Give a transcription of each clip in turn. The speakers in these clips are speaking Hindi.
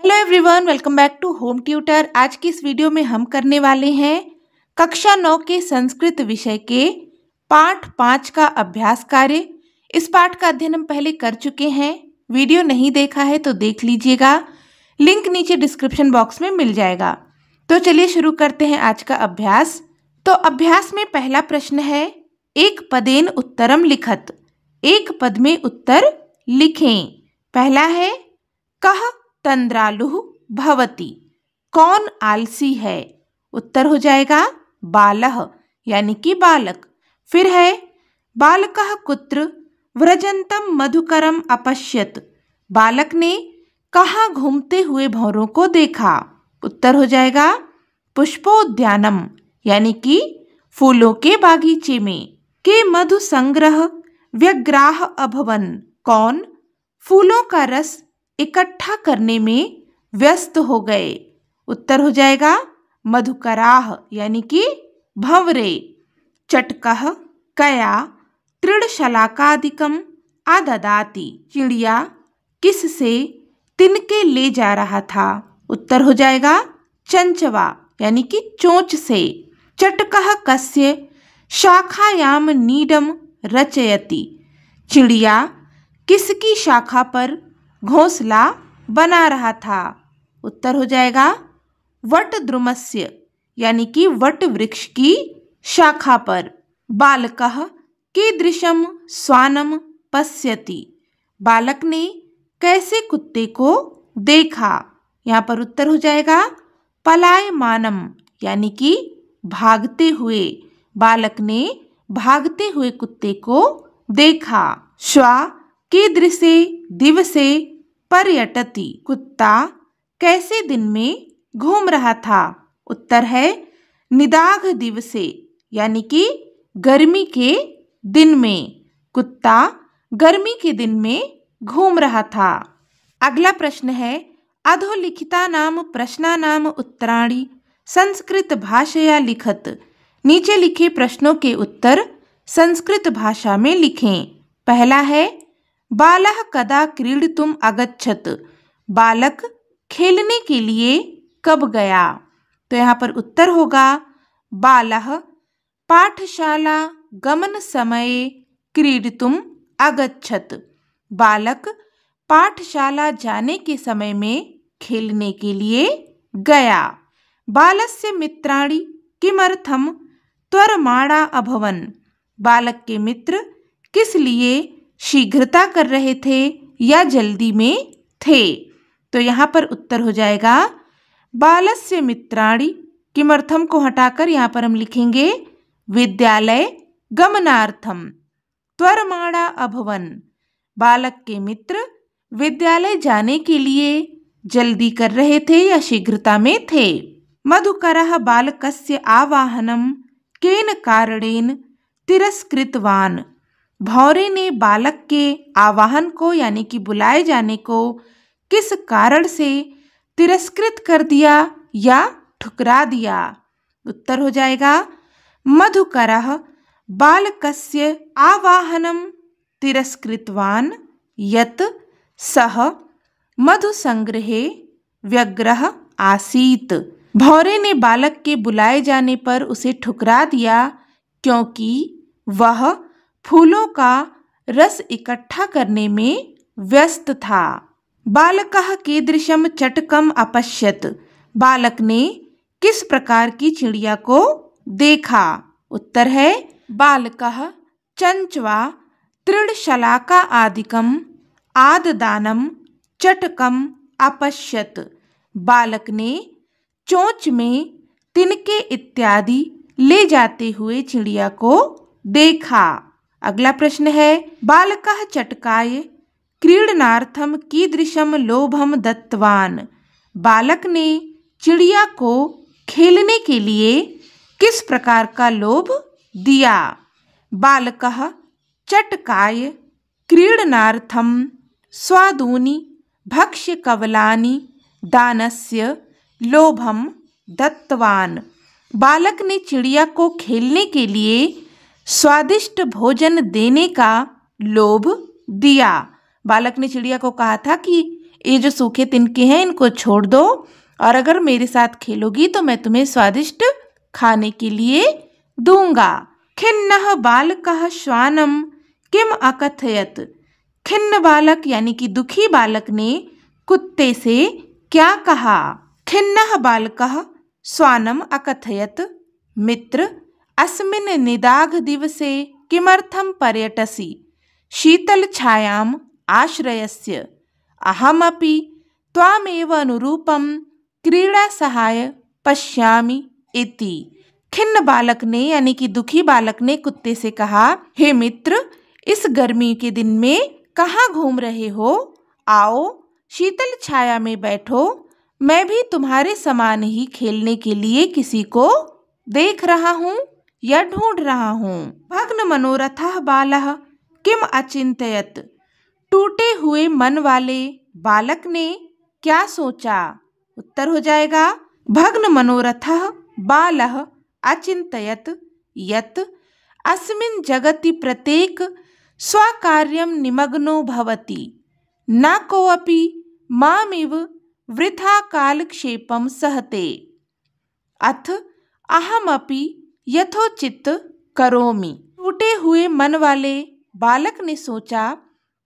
Hello everyone, welcome back to home tutor. आज की इस वीडियो में हम करने वाले हैं कक्षा 9 के संस्कृत विषय के पाठ 5 का अभ्यास कार्य। इस पाठ का अध्ययन हम पहले कर चुके हैं। वीडियो नहीं देखा है तो देख लीजिएगा, लिंक नीचे डिस्क्रिप्शन बॉक्स में मिल जाएगा। तो चलिए शुरू करते हैं आज का अभ्यास। तो अभ्यास में पहला प्रश्न है, एक पदेन उत्तरम लिखत। एक पद में उत्तर लिखें। पहला है, कह तंद्रालुः भवति। कौन आलसी है? उत्तर हो जाएगा बालः यानी कि बालक। फिर है, बालकः कुत्र व्रजंतम मधुकरम अपश्यत। बालक ने कहाँ घूमते हुए भंवरों को देखा? उत्तर हो जाएगा पुष्पोद्यानम यानी कि फूलों के बागीचे में। के मधु संग्रह व्यग्राह अभवन। कौन फूलों का रस इकट्ठा करने में व्यस्त हो गए? उत्तर हो जाएगा मधुकराह यानी कि भंवरे। चटकः कया तृणशलाकादिकम आददाति। चिड़िया किससे तिनके ले जा रहा था? उत्तर हो जाएगा चंचवा यानी कि चोंच से। चटकः कस्य शाखायाम नीडम रचयति। चिड़िया किसकी शाखा पर घोंसला बना रहा था? उत्तर हो जाएगा वट द्रुमस्य यानी कि वट वृक्ष की शाखा पर। बालकः कीदृशम श्वानम पश्यति। बालक ने कैसे कुत्ते को देखा? यहाँ पर उत्तर हो जाएगा पलायमानम यानी कि भागते हुए। बालक ने भागते हुए कुत्ते को देखा। श्वा कीदृशे दिवसे पर्यटति। कुत्ता कैसे दिन में घूम रहा था? उत्तर है निदाघ दिवसे यानी कि गर्मी के दिन में। कुत्ता गर्मी के दिन में घूम रहा था। अगला प्रश्न है, अधोलिखिता नाम प्रश्ना नाम उत्तराणि संस्कृत भाषया लिखत। नीचे लिखे प्रश्नों के उत्तर संस्कृत भाषा में लिखें। पहला है, बालः कदा क्रीडितुम अगच्छत। बालक खेलने के लिए कब गया? तो यहाँ पर उत्तर होगा बालः पाठशाला गमन समये क्रीडितुम अगच्छत। बालक पाठशाला जाने के समय में खेलने के लिए गया। बालस्य मित्राणि किमर्थम त्वरमाणा अभवन। बालक के मित्र किस लिए शीघ्रता कर रहे थे या जल्दी में थे? तो यहाँ पर उत्तर हो जाएगा बालस्य मित्राणि। किमर्थम को हटाकर यहाँ पर हम लिखेंगे विद्यालय गमनार्थम। त्वरमाणा अभवन। बालक के मित्र विद्यालय जाने के लिए जल्दी कर रहे थे या शीघ्रता में थे। मधुकरः बालकस्य आवाहनम केन कारणेन तिरस्कृतवान। भंवरे ने बालक के आवाहन को यानी कि बुलाए जाने को किस कारण से तिरस्कृत कर दिया या ठुकरा दिया? उत्तर हो जाएगा मधुकरः बालकस्य आवाहनम तिरस्कृतवान यत् सः मधु संग्रहे व्यग्रः आसीत्। भंवरे ने बालक के बुलाए जाने पर उसे ठुकरा दिया क्योंकि वह फूलों का रस इकट्ठा करने में व्यस्त था। बालकः कीदृशम चटकम अपश्यत। बालक ने किस प्रकार की चिड़िया को देखा? उत्तर है बालकः चंचवा तृणशलाका आदिकम आददानम चटकम अपश्यत। बालक ने चोंच में तिनके इत्यादि ले जाते हुए चिड़िया को देखा। अगला प्रश्न है, बालकः चटकाय क्रीडनार्थम कीदृशम लोभम दत्तवान। बालक ने चिड़िया को खेलने के लिए किस प्रकार का लोभ दिया? बालकः चटकाय क्रीडनार्थम स्वादूनि भक्ष्य कवलानि दानस्य लोभम दत्तवान। बालक ने चिड़िया को खेलने के लिए स्वादिष्ट भोजन देने का लोभ दिया। बालक ने चिड़िया को कहा था कि ये जो सूखे तिनके हैं इनको छोड़ दो, और अगर मेरे साथ खेलोगी तो मैं तुम्हें स्वादिष्ट खाने के लिए दूंगा। खिन्नः बालकः श्वानम किम अकथयत। खिन्न बालक यानी कि दुखी बालक ने कुत्ते से क्या कहा। खिन्नः बालकः श्वानम अकथयत मित्र अस्मिन् निदाघ दिवसे किमर्थं पर्यटसि शीतल छायाम् आश्रयस्य अहमपि त्वामेव अनुरूपं क्रीड़ा सहाय पश्यामि इति। खिन्न बालक ने यानी कि दुखी बालक ने कुत्ते से कहा, हे मित्र, इस गर्मी के दिन में कहाँ घूम रहे हो? आओ शीतल छाया में बैठो, मैं भी तुम्हारे समान ही खेलने के लिए किसी को देख रहा हूँ या ढूंढ रहा हूँ। भग्न मनोरथः बालः किम अचिंतयत। टूटे हुए मन वाले बालक ने क्या सोचा? उत्तर हो जाएगा भग्न मनोरथः बालः अचिंतयत यत् अस्मिन् जगति प्रत्येक स्वकार्यं निमग्नो भवति न कोऽपि मामिव वृथा कालक्षेपं सहते अथ अहमपि यथोचित करोमि। टूटे हुए मन वाले बालक ने सोचा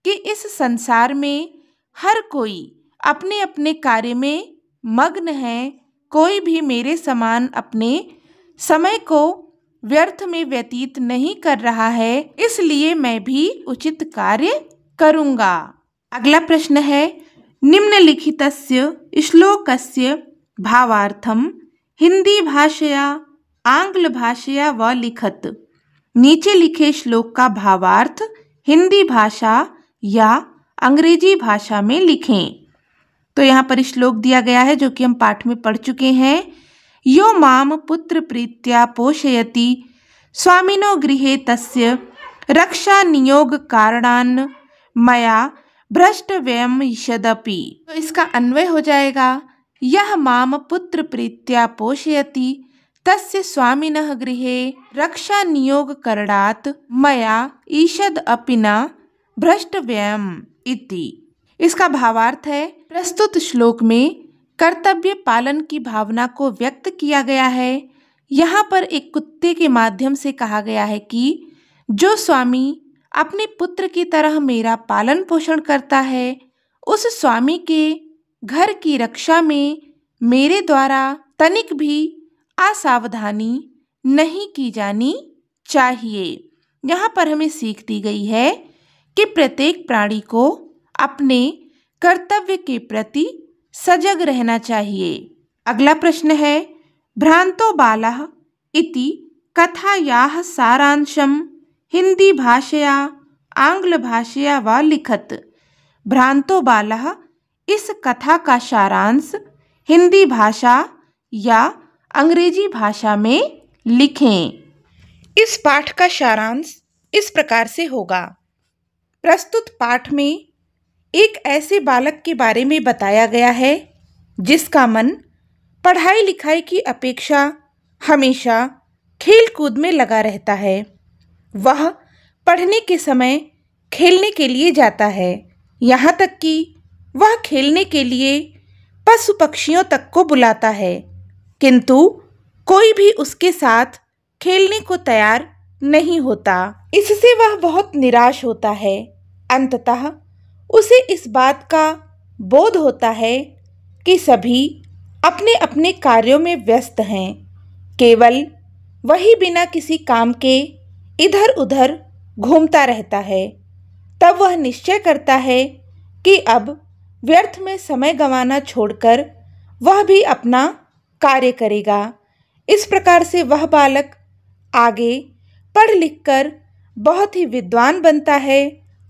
कि इस संसार में हर कोई अपने अपने कार्य में मग्न है, कोई भी मेरे समान अपने समय को व्यर्थ में व्यतीत नहीं कर रहा है, इसलिए मैं भी उचित कार्य करूँगा। अगला प्रश्न है, निम्नलिखितस्य श्लोकस्य भावार्थं हिंदी भाषया आंग्ल भाषया व लिखत। नीचे लिखे श्लोक का भावार्थ हिंदी भाषा या अंग्रेजी भाषा में लिखें। तो यहाँ पर श्लोक दिया गया है जो कि हम पाठ में पढ़ चुके हैं। यो माम पुत्र प्रीत्या पोषयति स्वामिनो गृहे तस्य रक्षा नियोग कारणान् मया भ्रष्ट व्ययम ईषदपि। तो इसका अन्वय हो जाएगा, यह माम पुत्र प्रीत्या पोषयति तस्य स्वामिनः गृहे रक्षा नियोग करणात् मया ईषद अपि न भ्रष्ट व्ययम इति। इसका भावार्थ है, प्रस्तुत श्लोक में कर्तव्य पालन की भावना को व्यक्त किया गया है। यहाँ पर एक कुत्ते के माध्यम से कहा गया है कि जो स्वामी अपने पुत्र की तरह मेरा पालन पोषण करता है, उस स्वामी के घर की रक्षा में मेरे द्वारा तनिक भी असावधानी नहीं की जानी चाहिए। यहाँ पर हमें सीख दी गई है कि प्रत्येक प्राणी को अपने कर्तव्य के प्रति सजग रहना चाहिए। अगला प्रश्न है, भ्रांतो बालः इति कथायाः सारांशं हिंदी भाषया आंग्ल भाषया व लिखत। भ्रांतो बालः इस कथा का सारांश हिंदी भाषा या अंग्रेजी भाषा में लिखें। इस पाठ का सारांश इस प्रकार से होगा। प्रस्तुत पाठ में एक ऐसे बालक के बारे में बताया गया है जिसका मन पढ़ाई लिखाई की अपेक्षा हमेशा खेल कूद में लगा रहता है। वह पढ़ने के समय खेलने के लिए जाता है, यहाँ तक कि वह खेलने के लिए पशु पक्षियों तक को बुलाता है, किंतु कोई भी उसके साथ खेलने को तैयार नहीं होता। इससे वह बहुत निराश होता है। अंततः उसे इस बात का बोध होता है कि सभी अपने अपने कार्यों में व्यस्त हैं, केवल वही बिना किसी काम के इधर उधर घूमता रहता है। तब वह निश्चय करता है कि अब व्यर्थ में समय गंवाना छोड़कर वह भी अपना कार्य करेगा। इस प्रकार से वह बालक आगे पढ़ लिख कर बहुत ही विद्वान बनता है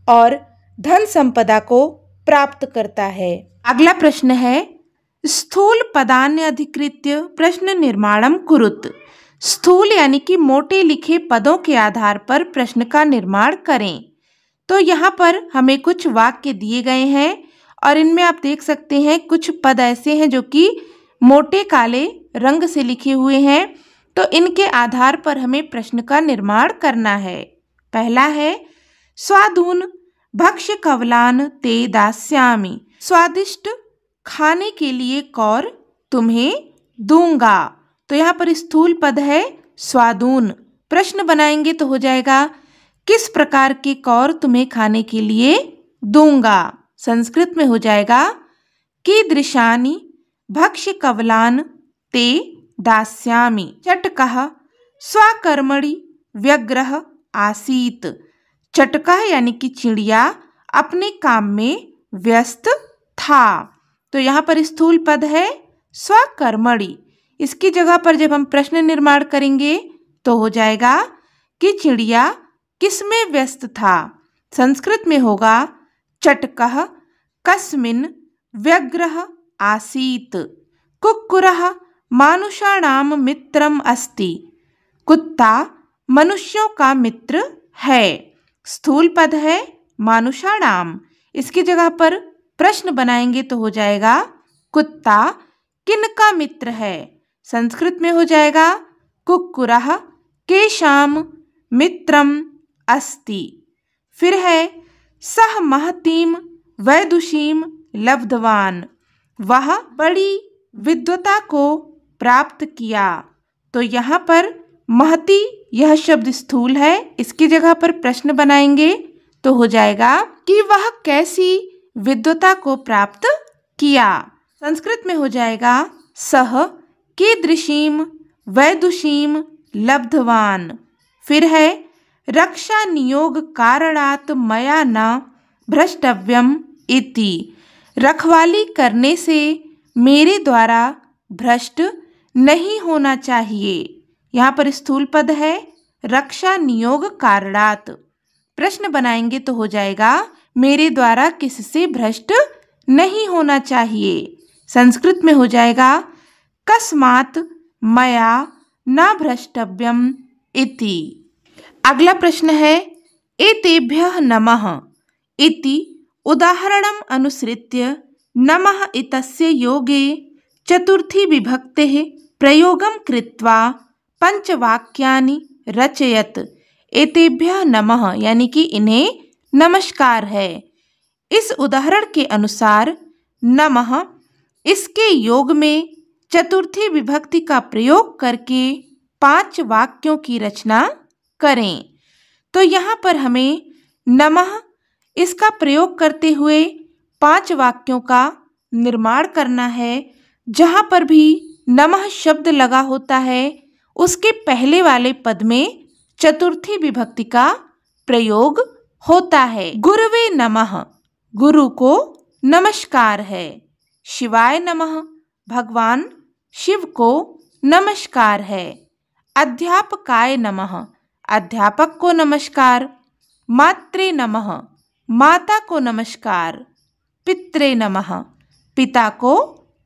और धन संपदा को प्राप्त करता है। अगला प्रश्न है, स्थूल पदान्य अधिकृत्य प्रश्न निर्माणम कुरुत। स्थूल यानी कि मोटे लिखे पदों के आधार पर प्रश्न का निर्माण करें। तो यहाँ पर हमें कुछ वाक्य दिए गए हैं और इनमें आप देख सकते हैं कुछ पद ऐसे हैं जो कि मोटे काले रंग से लिखे हुए हैं। तो इनके आधार पर हमें प्रश्न का निर्माण करना है। पहला है, स्वादून भक्ष्य कवलान ते दास्यामि स्वादिष्ट खाने के लिए कौर तुम्हें दूंगा। तो यहाँ पर स्थूल पद है स्वादून। प्रश्न बनाएंगे तो हो जाएगा किस प्रकार के कौर तुम्हें खाने के लिए दूंगा। संस्कृत में हो जाएगा कीदृशानि भक्ष्य कवलान ते दास्यामि। चटकः स्वकर्मणि व्यग्रः आसीत। चटकः यानी कि चिड़िया अपने काम में व्यस्त था। तो यहाँ पर स्थूल पद है स्वकर्मणि। इसकी जगह पर जब हम प्रश्न निर्माण करेंगे तो हो जाएगा कि चिड़िया किसमें व्यस्त था। संस्कृत में होगा चटकः कस्मिन् व्यग्रः आसीत। कुक्कुरः मानुषाणां मित्रम् अस्ति। कुत्ता मनुष्यों का मित्र है। स्थूल पद है मानुषाणाम। इसकी जगह पर प्रश्न बनाएंगे तो हो जाएगा कुत्ता किनका मित्र है। संस्कृत में हो जाएगा कुक्कुरः केषां मित्रम् अस्ति। फिर है सह महतीं वैदुषीं लब्धवान। वह बड़ी विद्वता को प्राप्त किया। तो यहाँ पर महती यह शब्द स्थूल है। इसकी जगह पर प्रश्न बनाएंगे तो हो जाएगा कि वह कैसी विद्वता को प्राप्त किया। संस्कृत में हो जाएगा सह कीदृशीं वैदुषीं लब्धवान। फिर है रक्षा नियोग कारणात् मया न भ्रष्टव्यम इति। रखवाली करने से मेरे द्वारा भ्रष्ट नहीं होना चाहिए। यहाँ पर स्थूल पद है रक्षा नियोग कारणात्। प्रश्न बनाएंगे तो हो जाएगा मेरे द्वारा किससे भ्रष्ट नहीं होना चाहिए। संस्कृत में हो जाएगा कस्मात् मया न भ्रष्टव्यम इति। अगला प्रश्न है एतेभ्यः नमः इति उदाहरणम् अनुसृत्य नमः इत्यस्य योगे चतुर्थी विभक्तेः प्रयोगं कृत्वा पंचवाक्यानि रचयत। एतेभ्यः नमः यानी कि इन्हें नमस्कार है। इस उदाहरण के अनुसार नमः इसके योग में चतुर्थी विभक्ति का प्रयोग करके 5 वाक्यों की रचना करें। तो यहाँ पर हमें नमः इसका प्रयोग करते हुए 5 वाक्यों का निर्माण करना है। जहाँ पर भी नमः शब्द लगा होता है उसके पहले वाले पद में चतुर्थी विभक्ति का प्रयोग होता है। गुरुवे नमः गुरु को नमस्कार है। शिवाय नमः भगवान शिव को नमस्कार है। अध्यापकाय नमः अध्यापक को नमस्कार। मात्रे नमः माता को नमस्कार। पित्रे नमः पिता को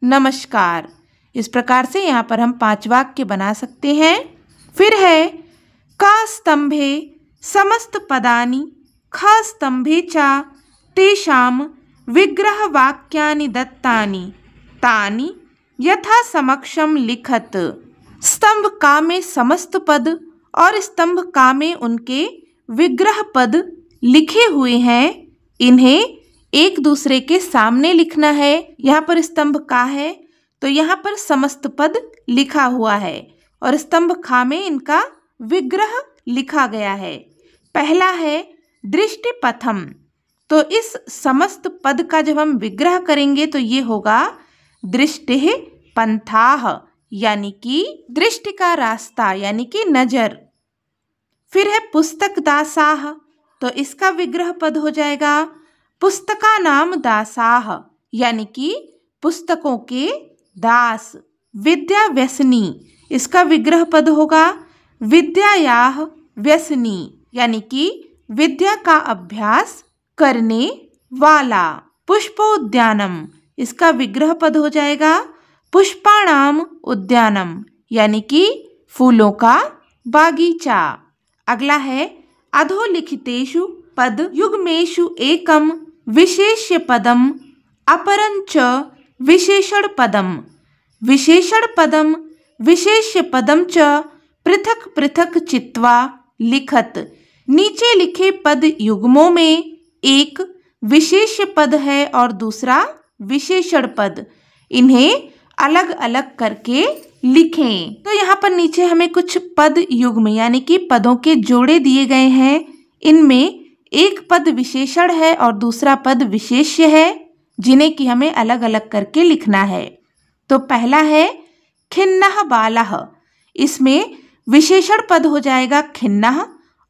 नमस्कार। इस प्रकार से यहाँ पर हम 5 वाक्य बना सकते हैं। फिर है का स्तंभे समस्त पदानि ख स्तंभे च तेषां विग्रह वाक्यानि दत्तानि तानि यथा समक्षम लिखत। स्तंभ का में समस्त पद और स्तंभ का में उनके विग्रह पद लिखे हुए हैं। इन्हें एक दूसरे के सामने लिखना है। यहाँ पर स्तंभ का है तो यहाँ पर समस्त पद लिखा हुआ है और स्तंभ खा में इनका विग्रह लिखा गया है। पहला है दृष्टिपथम। तो इस समस्त पद का जब हम विग्रह करेंगे तो ये होगा दृष्टिः पंथाः यानी कि दृष्टि का रास्ता यानी कि नजर। फिर है पुस्तक दासाः। तो इसका विग्रह पद हो जाएगा पुस्तकानां दासाः यानी कि पुस्तकों के दास। विद्या व्यसनी इसका विग्रह पद होगा विद्यायाः व्यसनी यानी कि विद्या का अभ्यास करने वाला। पुष्पोद्यानम इसका विग्रह पद हो जाएगा पुष्पाणाम उद्यानम यानी कि फूलों का बागीचा। अगला है अधोलिखितेषु पद युग्मेषु एकम विशेष्य पदम अपरंच विशेषण पदम। विशेषण पदम विशेष्य पदम च पृथक पृथक चित्वा लिखत। नीचे लिखे पद युग्मों में एक विशेष्य पद है और दूसरा विशेषण पद, इन्हें अलग अलग करके लिखें। तो यहाँ पर नीचे हमें कुछ पद युग्म यानी कि पदों के जोड़े दिए गए हैं। इनमें एक पद विशेषण है और दूसरा पद विशेष्य है, जिन्हें कि हमें अलग अलग करके लिखना है। तो पहला है खिन्नः बालः। इसमें विशेषण पद हो जाएगा खिन्नः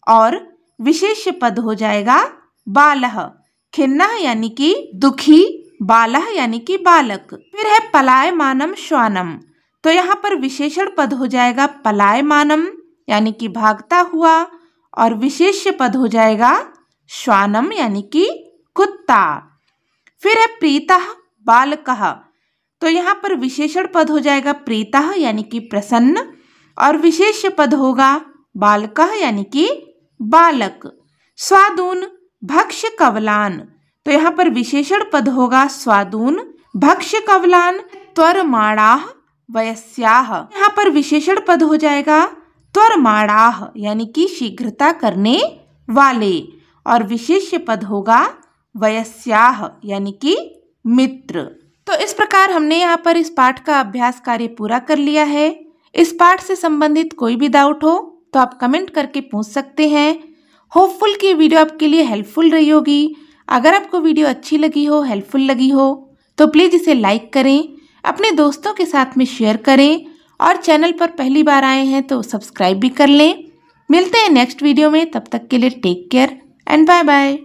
और विशेष्य पद हो जाएगा बालः। खिन्नः यानी कि दुखी, बालः यानी कि बालक। फिर है पलायमानम श्वानम। तो यहाँ पर विशेषण पद हो जाएगा पलायमानम यानी कि भागता हुआ और विशेष्य पद हो जाएगा श्वानम यानी कि कुत्ता। फिर है प्रीतः बालकः। तो यहाँ पर विशेषण पद हो जाएगा प्रीतः यानी कि प्रसन्न और विशेष्य पद होगा बालकः यानी कि बालक। स्वादून भक्ष्य कवलान। तो यहाँ पर विशेषण पद होगा स्वादून भक्ष्य कवलान। त्वरमाणाः वयस्याः। यहाँ पर विशेषण पद हो जाएगा त्वरमाणाः यानी कि शीघ्रता करने वाले और विशेष्य पद होगा वयस्याः यानी कि मित्र। तो इस प्रकार हमने यहाँ पर इस पाठ का अभ्यास कार्य पूरा कर लिया है। इस पाठ से संबंधित कोई भी डाउट हो तो आप कमेंट करके पूछ सकते हैं। होपफुल की वीडियो आपके लिए हेल्पफुल रही होगी। अगर आपको वीडियो अच्छी लगी हो, हेल्पफुल लगी हो तो प्लीज़ इसे लाइक करें, अपने दोस्तों के साथ में शेयर करें और चैनल पर पहली बार आए हैं तो सब्सक्राइब भी कर लें। मिलते हैं नेक्स्ट वीडियो में, तब तक के लिए take care and bye bye.